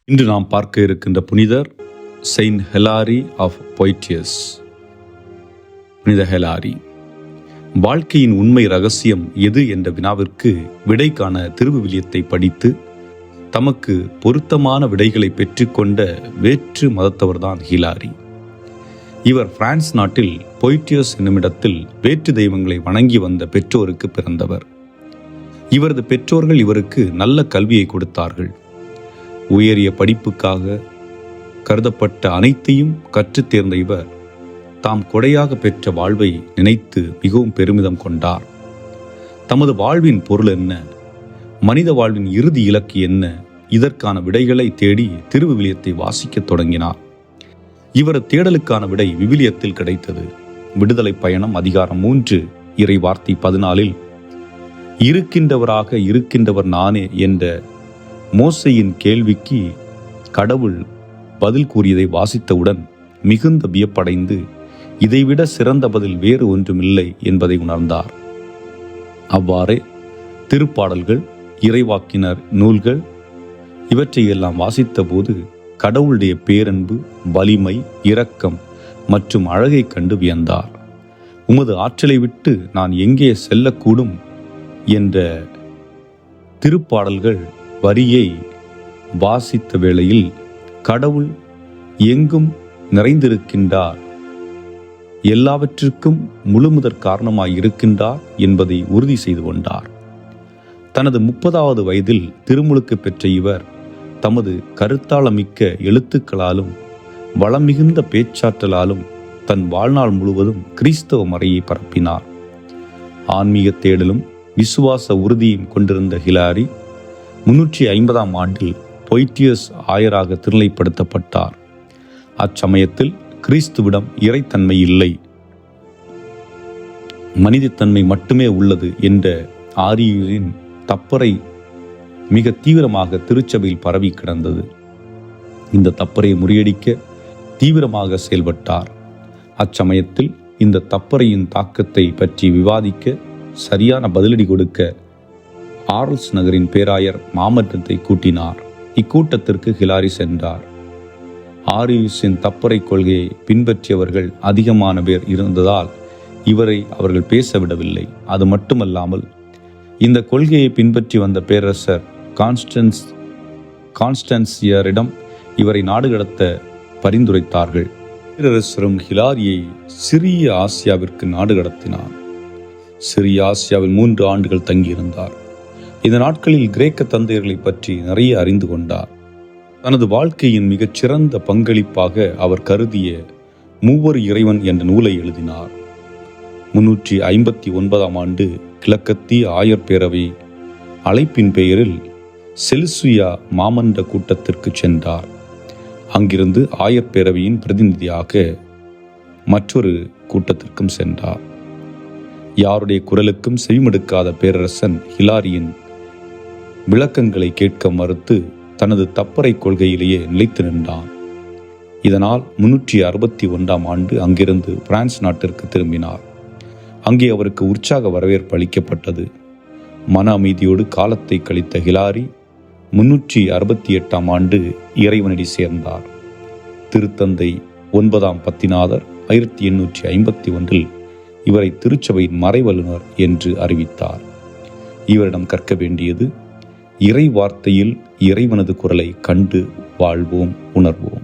இன்று நாம் பார்க்க இருக்கின்ற புனிதர் செயின்ட் ஹிலாரி ஆஃப் பொய்ட்டியஸ். புனித ஹிலாரி வாழ்க்கையின் உண்மை ரகசியம் எது என்ற வினாவிற்கு விடை காண திருவிவிலியத்தை படித்து தமக்கு பொருத்தமான விடைகளை பெற்றுக்கொண்ட வேற்று மதத்தவர்தான் ஹிலாரி. இவர் பிரான்ஸ் நாட்டில் பொய்ட்டியஸ் என்னுமிடத்தில் வேற்று தெய்வங்களை வணங்கி வந்த பெற்றோருக்கு பிறந்தவர். இவரது பெற்றோர்கள் இவருக்கு நல்ல கல்வியை கொடுத்தார்கள். உயரிய படிப்புக்காக கருதப்பட்ட அனைத்தையும் கற்றுத் தேர்ந்த இவர் தாம் கொடையாக பெற்ற வாழ்வை நினைத்து மிகவும் பெருமிதம் கொண்டார். தமது வாழ்வின் பொருள் என்ன, மனித வாழ்வின் இறுதி இலக்கு என்ன, இதற்கான விடைகளை தேடி திருவிவிலியத்தை வாசிக்கத் தொடங்கினார். இவரது தேடலுக்கான விடை விவிலியத்தில் கிடைத்தது. விடுதலை பயணம் அதிகாரம் 3 இறை வார்த்தை 14 இருக்கின்றவராக இருக்கின்றவர் நானே என்ற மோசையின் கேள்விக்கு கடவுள் பதில் கூறியதை வாசித்தவுடன் மிகுந்த வியப்படைந்து இதைவிட சிறந்த பதில் வேறு ஒன்றுமில்லை என்பதை உணர்ந்தார். அவ்வாறே திருப்பாடல்கள், இறைவாக்கினர் நூல்கள் இவற்றையெல்லாம் வாசித்த போது கடவுளுடைய பேரன்பு, வலிமை, இரக்கம் மற்றும் அழகை கண்டு வியந்தார். உமது ஆற்றலை விட்டு நான் எங்கே செல்லக்கூடும் என்ற திருப்பாடல்கள் வரியை வாசித்த வேளையில் கடவுள் எங்கும் நிறைந்திருக்கின்றார், எல்லாவற்றிற்கும் முழுமுதற் காரணமாய் இருக்கின்றார் என்பதை உறுதி செய்து கொண்டார். தனது 30வது வயதில் திருமுழுக்கு பெற்ற இவர் தமது கருத்தாளமிக்க எழுத்துக்களாலும் வளம் மிகுந்த பேச்சாற்றலாலும் தன் வாழ்நாள் முழுவதும் கிறிஸ்தவ மறையை பரப்பினார். ஆன்மீக தேடலும் விசுவாச உறுதியும் கொண்டிருந்த ஹிலாரி 350ஆம் ஆண்டில் பொய்ட்டியஸ் ஆயராக திருநிலைப்படுத்தப்பட்டார். அச்சமயத்தில் கிறிஸ்துவிடம் இறைத்தன்மை இல்லை, மனிதத்தன்மை மட்டுமே உள்ளது என்ற ஆரியூரின் தப்பறை மிக தீவிரமாக திருச்சபையில் பரவி கிடந்தது. இந்த தப்பறை முறியடிக்க தீவிரமாக செயல்பட்டார். அச்சமயத்தில் இந்த தப்பறையின் தாக்கத்தை பற்றி விவாதிக்க, சரியான பதிலடி கொடுக்க ஆர்ல்ஸ் நகரின் பேராயர் மாமன்றத்தை கூட்டினார். இக்கூட்டத்திற்கு ஹிலாரி சென்றார். ஆரியூஸின் தப்பறை கொள்கையை பின்பற்றியவர்கள் அதிகமான பேர் இருந்ததால் இவரை அவர்கள் பேசவிடவில்லை. அது மட்டுமல்லாமல் இந்த கொள்கையை பின்பற்றி வந்த பேரரசர் கான்ஸ்டன்சியரிடம் இவரை நாடு கடத்த பரிந்துரைத்தார்கள். பேரரசரும் ஹிலாரியை சிறிய ஆசியாவிற்கு நாடு கடத்தினார். சிறிய ஆசியாவில் 3 ஆண்டுகள் தங்கியிருந்தார். இந்த நாட்களில் கிரேக்க தந்தையர்களை பற்றி நிறைய அறிந்து கொண்டார். தனது வாழ்க்கையின் மிகச்சிறந்த பங்களிப்பாக அவர் கருதிய மூவர் இறைவன் என்ற நூலை எழுதினார். 359ஆம் ஆண்டு கிழக்கத்திய ஆயர் பேரவை அழைப்பின் பெயரில் செல்சுயா மாமன்ற கூட்டத்திற்கு சென்றார். அங்கிருந்து ஆயர் பேரவையின் பிரதிநிதியாக மற்றொரு கூட்டத்திற்கும் சென்றார். யாருடைய குரலுக்கும் செவிமடுக்காத பேரரசன் ஹிலாரியின் விளக்கங்களை கேட்க மறுத்து தனது தப்பறை கொள்கையிலேயே நிலைத்து நின்றான். இதனால் 361ஆம் ஆண்டு அங்கிருந்து பிரான்ஸ் நாட்டிற்கு திரும்பினார். அங்கே அவருக்கு உற்சாக வரவேற்பு அளிக்கப்பட்டது. மன அமைதியோடு காலத்தை கழித்த ஹிலாரி 368ஆம் ஆண்டு இறைவனடி சேர்ந்தார். திருத்தந்தை 9ஆம் பத்திநாதர் 1851இல் இவரை திருச்சபையின் மறைவல்லுனர் என்று அறிவித்தார். இவரிடம் கற்க வேண்டியது, இறை வார்த்தையில் இறைவனது குரலை கண்டு வாழ்வோம், உணர்வோம்.